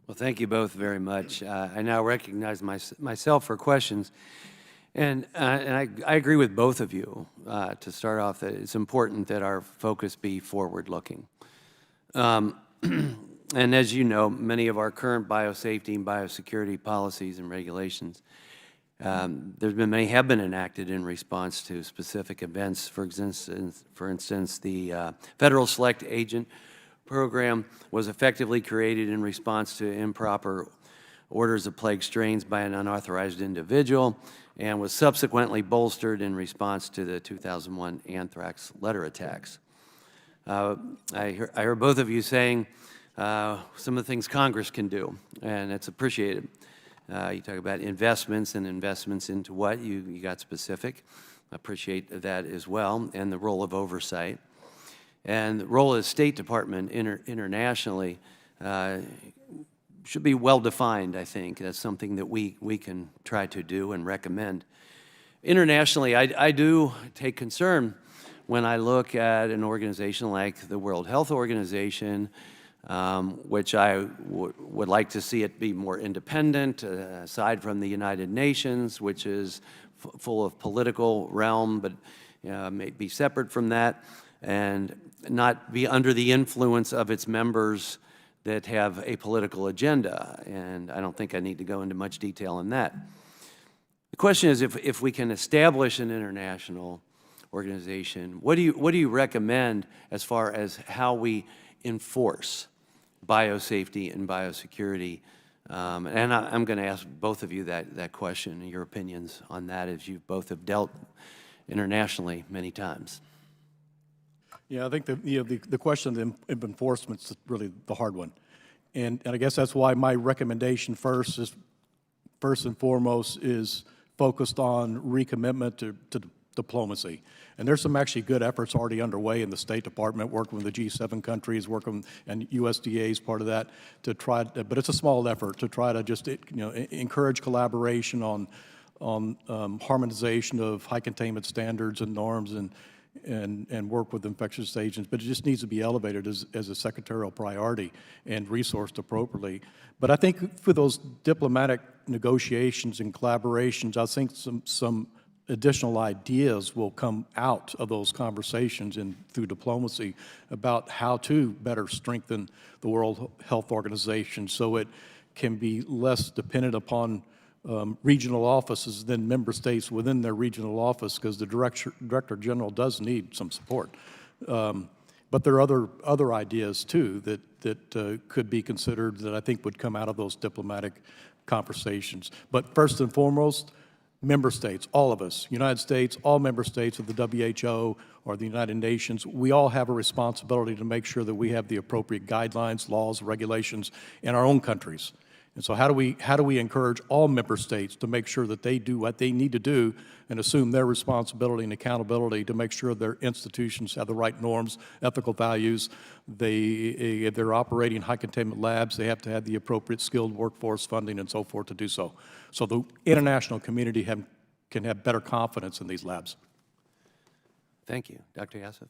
Well, thank you both very much. I now recognize myself for questions. And I agree with both of you, to start off, that it's important that our focus be forward-looking. And as you know, many of our current biosafety and biosecurity policies and regulations, many have been enacted in response to specific events. For instance, the Federal Select Agent Program was effectively created in response to improper orders of plague strains by an unauthorized individual, and was subsequently bolstered in response to the 2001 anthrax letter attacks. I heard both of you saying some of the things Congress can do, and it's appreciated. You talk about investments and investments into what? You got specific. I appreciate that as well, and the role of oversight. And the role of the State Department internationally should be well defined, I think. That's something that we can try to do and recommend. Internationally, I do take concern when I look at an organization like the World Health Organization, which I would like to see it be more independent, aside from the United Nations, which is full of political realm, but may be separate from that, and not be under the influence of its members that have a political agenda. And I don't think I need to go into much detail on that. The question is, if we can establish an international organization, what do you recommend as far as how we enforce biosafety and biosecurity? And I'm going to ask both of you that question and your opinions on that, as you both have dealt internationally many times. Yeah, I think the question of enforcement is really the hard one. And I guess that's why my recommendation first and foremost is focused on recommitment to diplomacy. And there's some actually good efforts already underway in the State Department, working with the G7 countries, and USDA is part of that, to try, but it's a small effort to try to just encourage collaboration on harmonization of high containment standards and norms and work with infectious agents, but it just needs to be elevated as a secretarial priority and resourced appropriately. But I think for those diplomatic negotiations and collaborations, I think some additional ideas will come out of those conversations and through diplomacy about how to better strengthen the World Health Organization so it can be less dependent upon regional offices than member states within their regional office, because the Director General does need some support. But there are other ideas too that could be considered that I think would come out of those diplomatic conversations. But first and foremost, member states, all of us, United States, all member states of the WHO or the United Nations, we all have a responsibility to make sure that we have the appropriate guidelines, laws, regulations in our own countries. And so how do we encourage all member states to make sure that they do what they need to do and assume their responsibility and accountability to make sure their institutions have the right norms, ethical values. If they're operating high containment labs, they have to have the appropriate skilled workforce funding and so forth to do so. So the international community can have better confidence in these labs. Thank you. Dr. Yasif?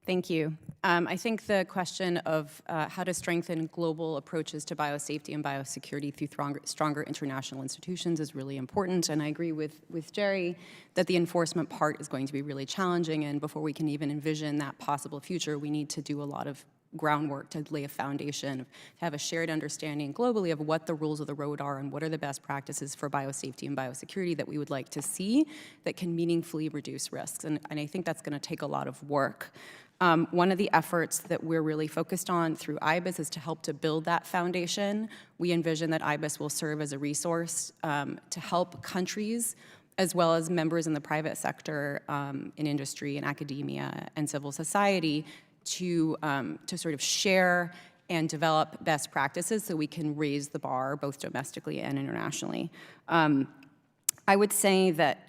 Thank you. I think the question of how to strengthen global approaches to biosafety and biosecurity through stronger international institutions is really important, and I agree with Jerry that the enforcement part is going to be really challenging, and before we can even envision that possible future, we need to do a lot of groundwork to lay a foundation, to have a shared understanding globally of what the rules of the road are and what are the best practices for biosafety and biosecurity that we would like to see that can meaningfully reduce risks, and I think that's going to take a lot of work. One of the efforts that we're really focused on through IBIS is to help to build that foundation. We envision that IBIS will serve as a resource to help countries as well as members in the private sector, in industry and academia and civil society to sort of share and develop best practices so we can raise the bar both domestically and internationally. I would say that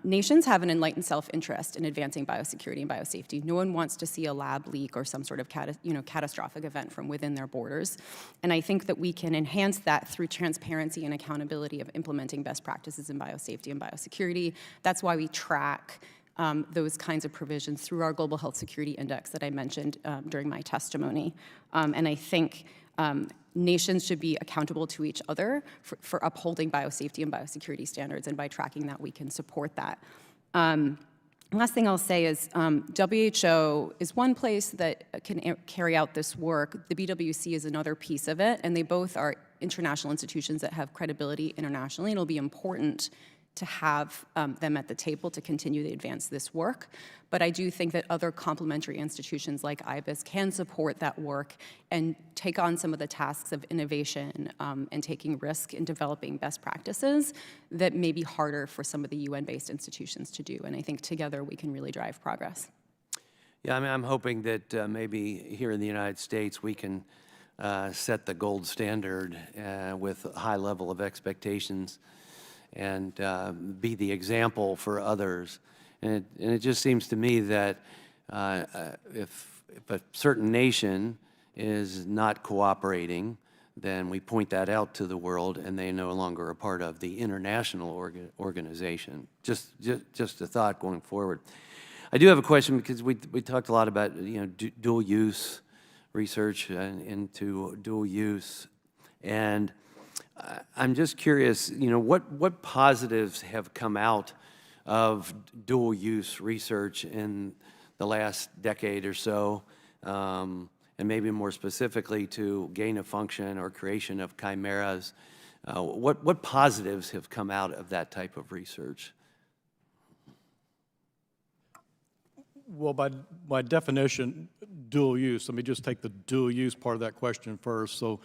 nations have an enlightened self-interest in advancing biosecurity and biosafety. No one wants to see a lab leak or some sort of catastrophic event from within their borders. And I think that we can enhance that through transparency and accountability of implementing best practices in biosafety and biosecurity. That's why we track those kinds of provisions through our Global Health Security Index that I mentioned during my testimony. And I think Nations should be accountable to each other for upholding biosafety and biosecurity standards, and by tracking that, we can support that. Last thing I'll say is WHO is one place that can carry out this work. The BWC is another piece of it, and they both are international institutions that have credibility internationally. It'll be important to have them at the table to continue to advance this work. But I do think that other complementary institutions like IBIS can support that work and take on some of the tasks of innovation and taking risk in developing best practices that may be harder for some of the UN-based institutions to do. And I think together we can really drive progress. Yeah, I mean, I'm hoping that maybe here in the United States we can set the gold standard with a high level of expectations and be the example for others. And it just seems to me that if a certain nation is not cooperating, then we point that out to the world, and they no longer are part of the international organization. Just a thought going forward. I do have a question, because we talked a lot about dual use research into dual use, and I'm just curious, what positives have come out of dual use research in the last decade or so, and maybe more specifically to gain of function or creation of chimeras? What positives have come out of that type of research? Well, by definition, dual use, let me just take the dual use part of that question first. So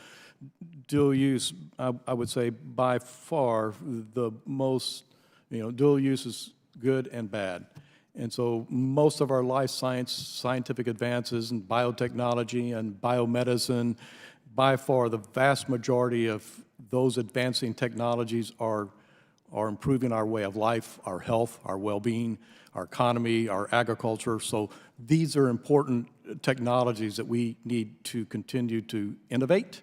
dual use, I would say by far the most, dual use is good and bad. And so most of our scientific advances in biotechnology and biomedicine, by far the vast majority of those advancing technologies are improving our way of life, our health, our well-being, our economy, our agriculture. So these are important technologies that we need to continue to innovate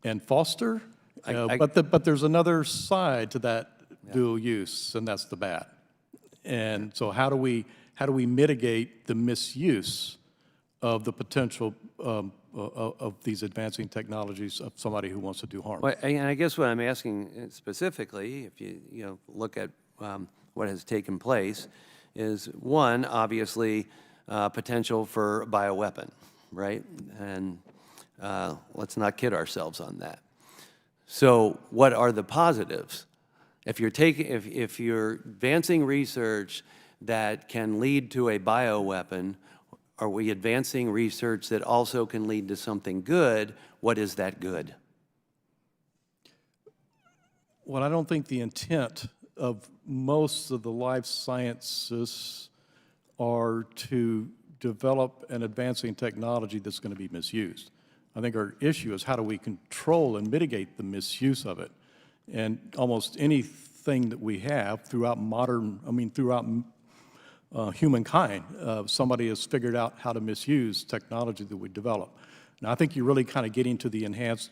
and foster. But there's another side to that dual use, and that's the bad. And so how do we mitigate the misuse of the potential of these advancing technologies of somebody who wants to do harm? Well, and I guess what I'm asking specifically, if you look at what has taken place, is one, obviously, potential for a bioweapon, right? And let's not kid ourselves on that. So what are the positives? If you're advancing research that can lead to a bioweapon, are we advancing research that also can lead to something good? What is that good? Well, I don't think the intent of most of the life sciences are to develop an advancing technology that's going to be misused. I think our issue is how do we control and mitigate the misuse of it? And almost anything that we have throughout humankind, somebody has figured out how to misuse technology that we develop. Now, I think you're really kind of getting to the enhanced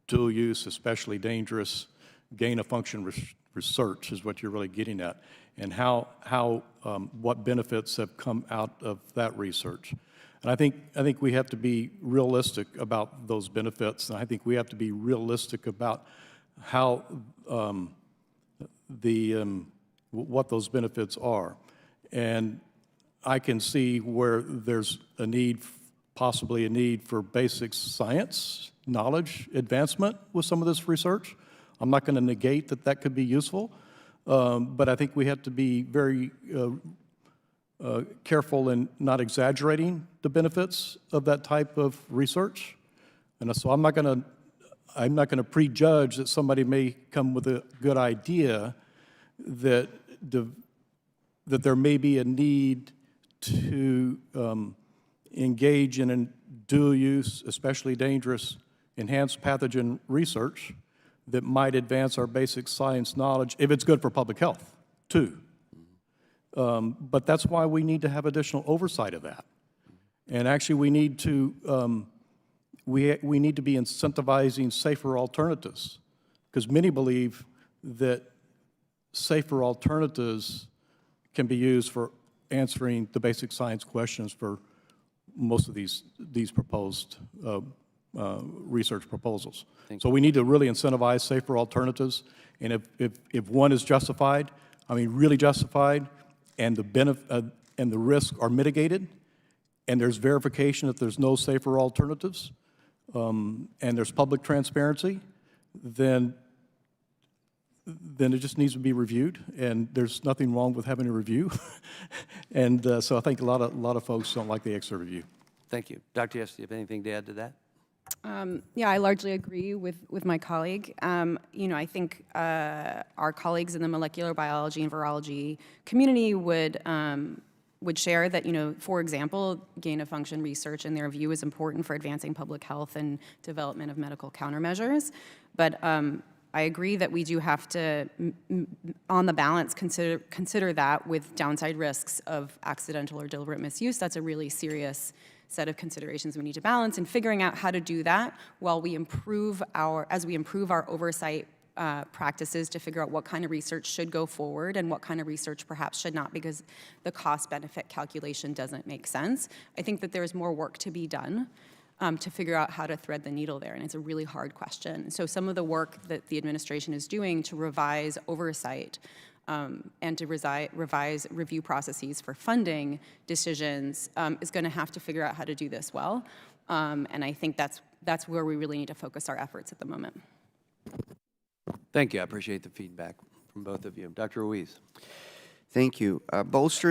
dual use, especially dangerous gain-of-function research is what you're really getting at, and what benefits have come out of that research. And I think we have to be realistic about those benefits, and I think we have to be realistic about how what those benefits are. And I can see where there's a need, possibly a need for basic science knowledge advancement with some of this research. I'm not going to negate that that could be useful, but I think we have to be very careful in not exaggerating the benefits of that type of research. And so I'm not going to prejudge that somebody may come with a good idea that there may be a need to engage in dual use, especially dangerous, enhanced pathogen research that might advance our basic science knowledge if it's good for public health, too. But that's why we need to have additional oversight of that. And actually, we need to we need to be incentivizing safer alternatives, because many believe that safer alternatives can be used for answering the basic science questions for most of these proposed research proposals. So we need to really incentivize safer alternatives, and if one is justified, I mean really justified, and the risks are mitigated, and there's verification that there's no safer alternatives, and there's public transparency, then it just needs to be reviewed, and there's nothing wrong with having a review. And so I think a lot of folks don't like the extra review. Thank you. Dr. Yes, do you have anything to add to that? Yeah, I largely agree with my colleague. You know, I think our colleagues in the molecular biology and virology community would share that, you know, for example, gain-of-function research in their view is important for advancing public health and development of medical countermeasures. But I agree that we do have to, on the balance, consider that with downside risks of accidental or deliberate misuse. That's a really serious set of considerations we need to balance, and figuring out how to do that while we improve our oversight practices to figure out what kind of research should go forward and what kind of research perhaps should not, because the cost-benefit calculation doesn't make sense. I think that there's more work to be done to figure out how to thread the needle there, and it's a really hard question. So some of the work that the administration is doing to revise oversight and to revise review processes for funding decisions is going to have to figure out how to do this well, and I think that's where we really need to focus our efforts at the moment. Thank you. I appreciate the feedback from both of you. Dr. Ruiz. Thank you. Bolstering